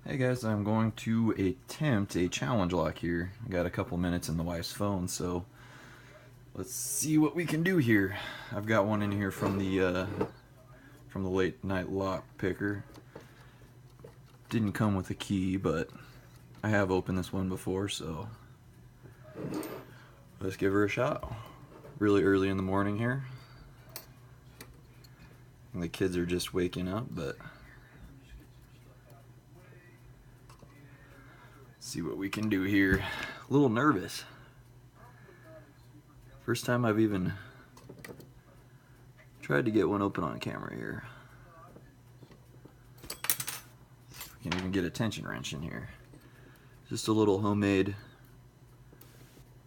Hey guys, I'm going to attempt a challenge lock here. I got a couple minutes in the wife's phone, so let's see what we can do here. I've got one in here from the Late Night Lock Picker. Didn't come with a key, but I have opened this one before, so let's give her a shot. Really early in the morning here. And the kids are just waking up, but see what we can do here. A little nervous. First time I've even tried to get one open on camera here. We can even get a tension wrench in here. Just a little homemade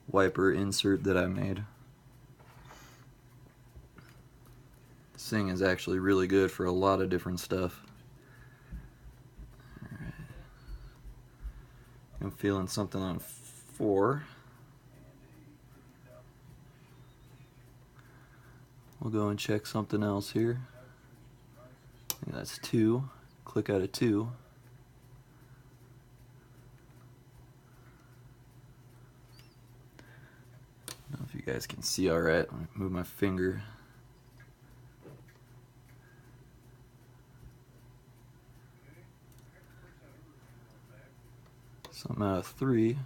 wiper insert that I made. This thing is actually really good for a lot of different stuff. All right. I'm feeling something on 4. We'll go and check something else here. I think that's 2. Click out of 2. I don't know if you guys can see all right. Let me move my finger. Something out of 3.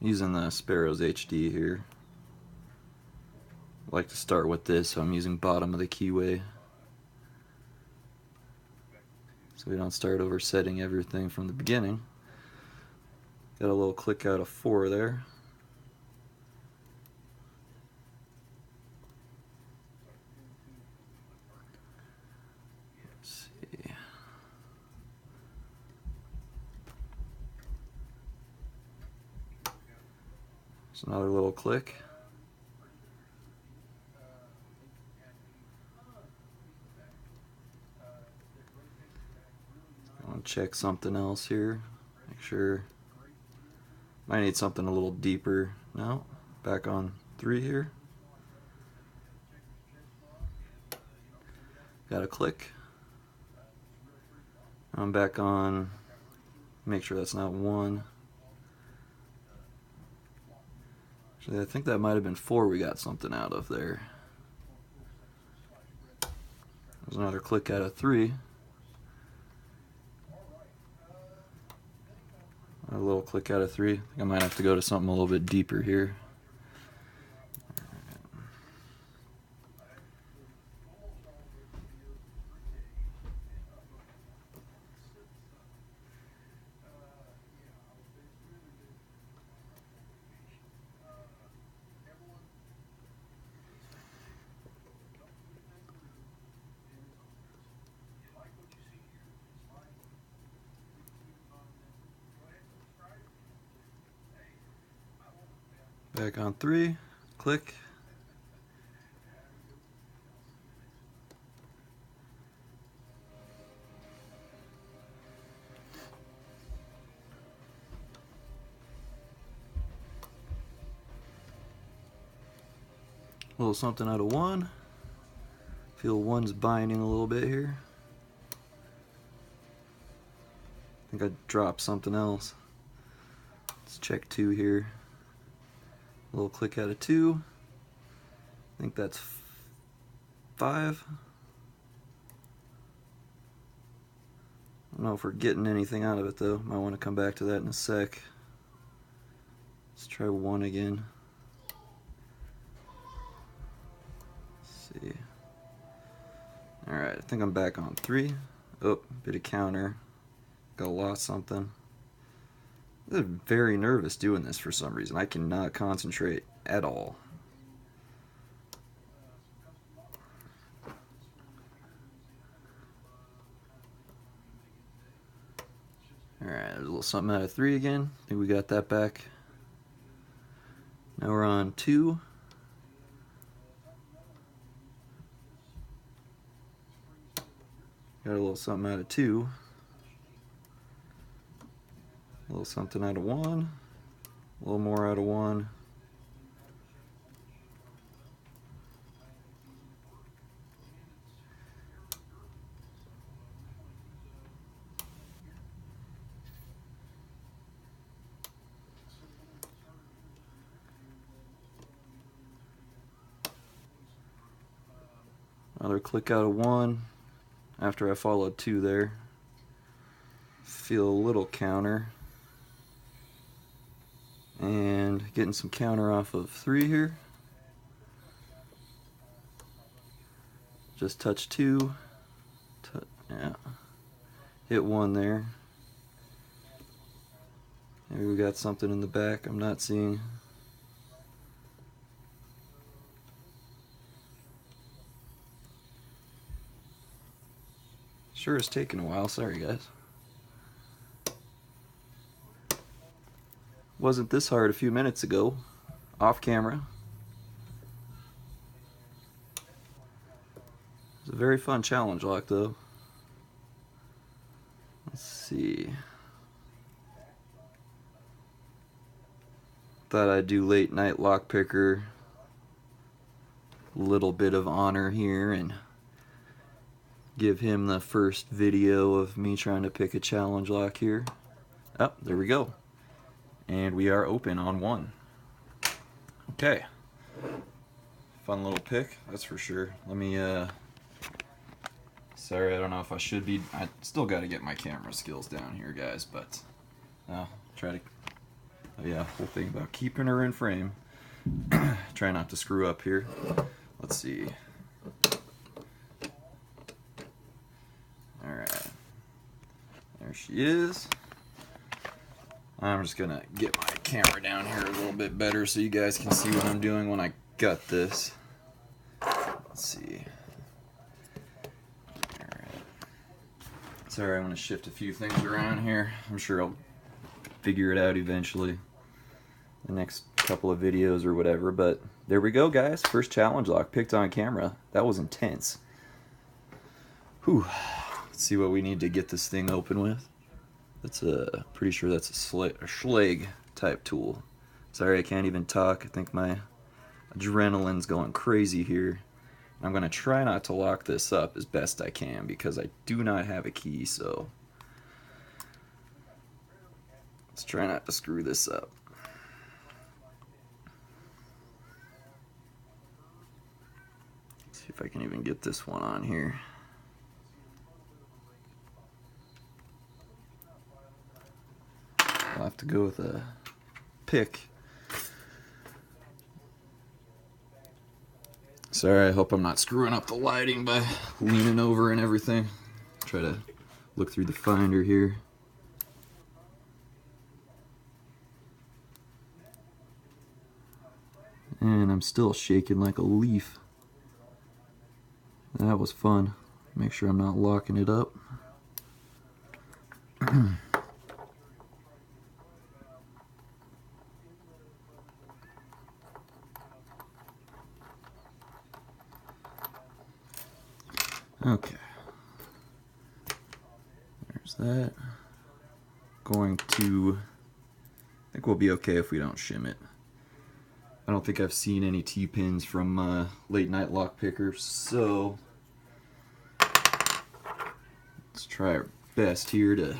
Using the Sparrows HD here. I like to start with this, so I'm using bottom of the keyway. So we don't start oversetting everything from the beginning. Got a little click out of 4 there. Let's see. There's another little click. I'll check something else here. Make sure. Might need something a little deeper. No, back on 3 here. Got a click. I'm back on. Make sure that's not 1. Actually, I think that might have been 4 we got something out of there. There's another click out of 3. A little click out of 3. I think I might have to go to something a little bit deeper here. Back on 3, click. A little something out of 1. Feel 1's binding a little bit here. I think I dropped something else. Let's check 2 here. A little click out of 2. I think that's 5. I don't know if we're getting anything out of it though. Might want to come back to that in a sec. Let's try 1 again. Let's see. Alright, I think I'm back on 3. Oh, bit of counter. Got lost something. I'm very nervous doing this for some reason. I cannot concentrate at all. Alright, there's a little something out of 3 again. I think we got that back. Now we're on 2. Got a little something out of 2. A little something out of 1. A little more out of 1. Another click out of 1 after I followed 2 there. Feel a little counter. And getting some counter off of 3 here. Just touch 2. Yeah. Hit 1 there. Maybe we got something in the back I'm not seeing. Sure is taking a while, sorry guys. Wasn't this hard a few minutes ago, off camera. It's a very fun challenge lock though. Let's see. Thought I'd do late night lock picker. Little bit of honor here and give him the first video of me trying to pick a challenge lock here. Oh, there we go. And we are open on 1. Okay. Fun little pick, that's for sure. Let me, sorry, I don't know if I should be. I still got to get my camera skills down here, guys, but try to, yeah, whole thing about keeping her in frame. Try not to screw up here. Let's see. Alright. There she is. I'm just gonna get my camera down here a little bit better so you guys can see what I'm doing when I gut this. Let's see. Alright. Sorry, I'm gonna shift a few things around here. I'm sure I'll figure it out eventually. The next couple of videos or whatever, but there we go, guys. First challenge lock picked on camera. That was intense. Whew. Let's see what we need to get this thing open with. That's pretty sure that's a Schlag type tool. Sorry, I can't even talk. I think my adrenaline's going crazy here. I'm gonna try not to lock this up as best I can because I do not have a key, so let's try not to screw this up. Let's see if I can even get this one on here. I'll have to go with a pick. Sorry, I hope I'm not screwing up the lighting by leaning over and everything. Try to look through the finder here. And I'm still shaking like a leaf. That was fun. Make sure I'm not locking it up. Okay, there's that. Going to, I think we'll be okay if we don't shim it. I don't think I've seen any T-pins from Late Night Lock Picker, so let's try our best here to,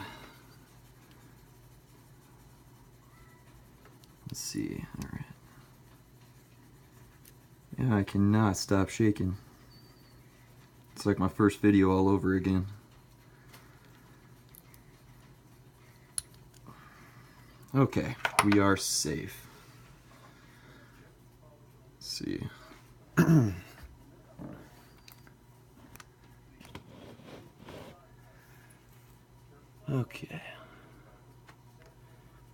let's see, alright. Yeah, I cannot stop shaking. It's like my first video all over again. Okay, we are safe. Let's see. Okay.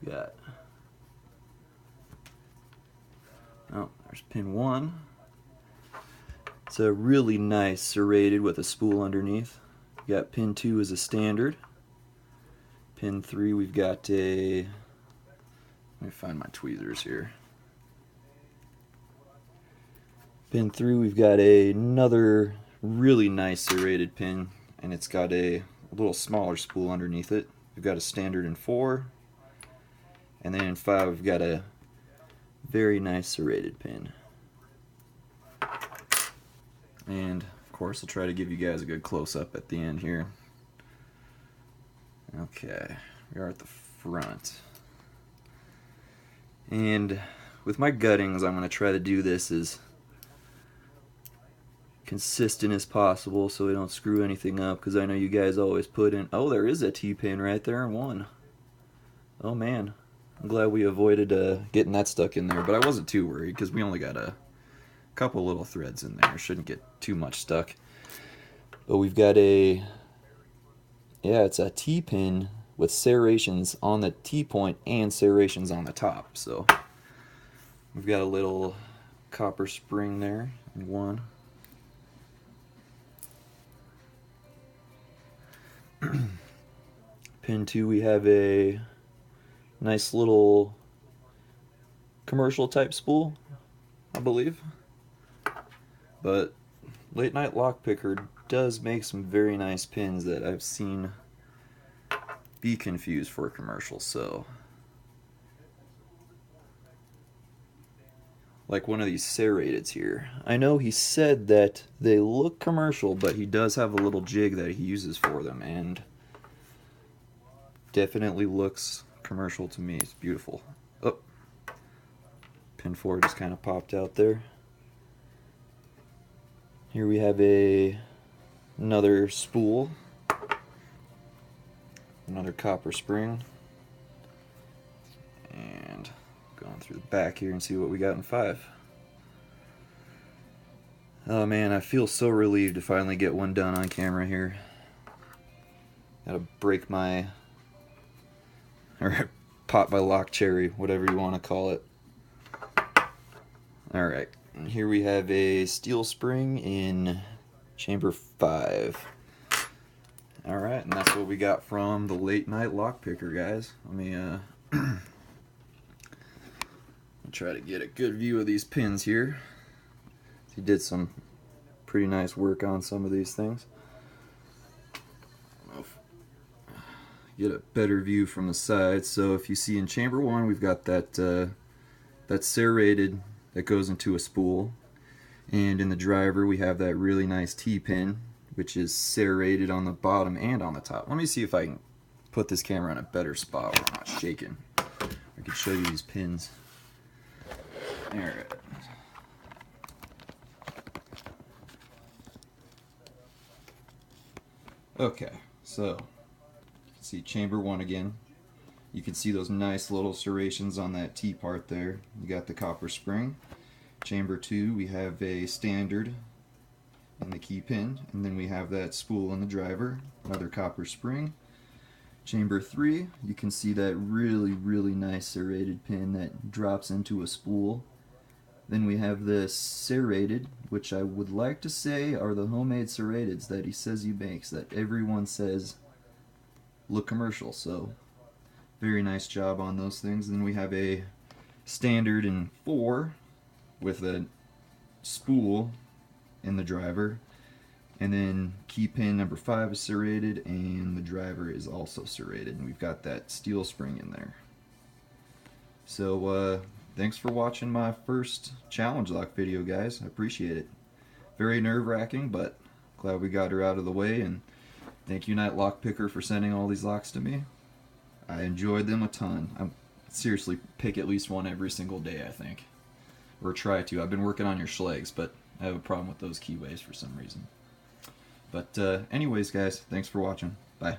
Got. Oh, there's pin 1. It's a really nice serrated with a spool underneath. We got pin 2 as a standard. Pin 3 we've got a, let me find my tweezers here. Pin 3 we've got another really nice serrated pin, and it's got a little smaller spool underneath it. We've got a standard in 4, and then in 5 we've got a very nice serrated pin. And of course I'll try to give you guys a good close-up at the end here. Okay, we are at the front. And with my guttings, I'm going to try to do this as consistent as possible so we don't screw anything up, because I know you guys always put in, oh, there is a T-pin right there and one. Oh man, I'm glad we avoided getting that stuck in there, but I wasn't too worried because we only got a couple little threads in there. Shouldn't get too much stuck. But we've got a, yeah, it's a T-pin with serrations on the T-point and serrations on the top. So we've got a little copper spring there, and one. Pin 2, we have a nice little commercial type spool, I believe. But Late Night Lockpicker does make some very nice pins that I've seen be confused for commercials. So, like one of these serrateds here. I know he said that they look commercial, but he does have a little jig that he uses for them, and definitely looks commercial to me. It's beautiful. Oh, pin 4 just kind of popped out there. Here we have another spool, another copper spring, and going through the back here and see what we got in 5. Oh man, I feel so relieved to finally get one done on camera here. Gotta break my, or pop my lock cherry, whatever you want to call it. Alright, and here we have a steel spring in chamber 5. Alright, and that's what we got from the Late Night Lockpicker, guys. Let me try to get a good view of these pins here. He did some pretty nice work on some of these things. I don't know if get a better view from the side. So if you see in chamber 1, we've got that that serrated that goes into a spool, and in the driver we have that really nice T-pin, which is serrated on the bottom and on the top. Let me see if I can put this camera in a better spot where I'm not shaking. I can show you these pins. Alright. Okay, so you can see chamber 1 again. You can see those nice little serrations on that T part there. You got the copper spring. Chamber 2, we have a standard in the key pin, and then we have that spool in the driver, another copper spring. Chamber 3, you can see that really nice serrated pin that drops into a spool. Then we have this serrated, which I would like to say are the homemade serrateds that he says he makes, that everyone says look commercial. So very nice job on those things. Then we have a standard in 4 with a spool in the driver, and then key pin number 5 is serrated, and the driver is also serrated, and we've got that steel spring in there. So thanks for watching my first challenge lock video, guys. I appreciate it. Very nerve-wracking, but glad we got her out of the way, and thank you, Night Lockpicker, for sending all these locks to me. I enjoyed them a ton. I seriously pick at least one every single day, I think. Or try to. I've been working on your Schlegs, but I have a problem with those keyways for some reason. But anyways, guys, thanks for watching. Bye.